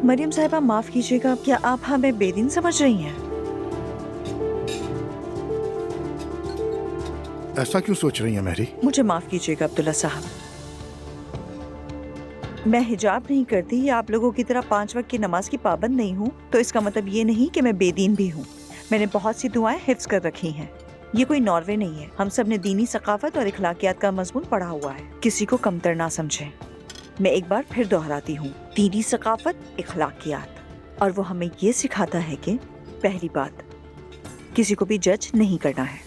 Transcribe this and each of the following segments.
मरियम साहिबा माफ कीजिएगा, क्या आप हमें बेदीन समझ रही हैं? ऐसा क्यों सोच रही हैं मैरी? मुझे माफ कीजिएगा अब्दुल्ला साहब, मैं हिजाब नहीं करती या आप लोगों की तरह 5 वक्त की नमाज की पाबंद नहीं हूँ, तो इसका मतलब ये नहीं कि मैं बेदीन भी हूँ। मैंने बहुत सी दुआएं हिफ्ज कर रखी हैं। ये कोई नॉर्वे नहीं है। हम सब ने दीनी सकाफत और इखलाकियात का मजमून पढ़ा हुआ है। किसी को कमतर ना समझें। मैं एक बार फिर दोहराती हूँ, दीनी सकाफत, इखलाकियात, और वो हमें ये सिखाता है कि पहली बात, किसी को भी जज नहीं करना है।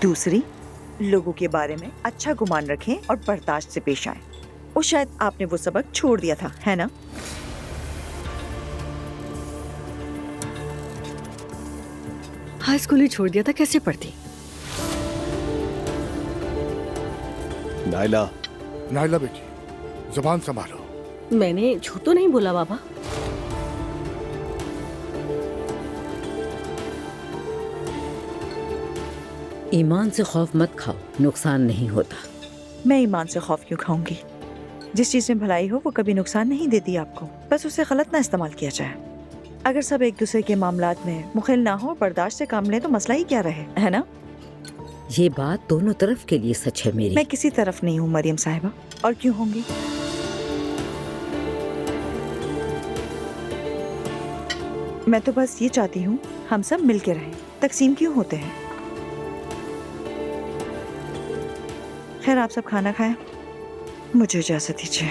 दूसरी, लोगों के बारे में अच्छा गुमान रखें और बर्दाश्त से पेश आएं। और शायद आपने वो सबक छोड़ दिया था, है ना? हाई स्कूल ही छोड़ दिया था, कैसे पढ़ती? नायला, नायला बेटी, जुबान संभालो। मैंने झूठ तो नहीं बोला बाबा। ईमान से खौफ मत खाओ, नुकसान नहीं होता। मैं ईमान से खौफ क्यों खाऊंगी? जिस चीज में भलाई हो वो कभी नुकसान नहीं देती आपको, बस उसे गलत ना इस्तेमाल किया जाए। अगर सब एक दूसरे के मामलात में मुखिल ना हो और बर्दाश्त से काम लें तो मसला ही क्या रहे, है ना? ये बात दोनों तरफ के लिए सच है मेरी। मैं किसी तरफ नहीं हूँ मरियम साहिबा, और क्यों होंगी? मैं तो बस ये चाहती हूँ हम सब मिलके रहें। तकसीम क्यों होते हैं? खैर, आप सब खाना खाएं, मुझे इजाजत दीजिए।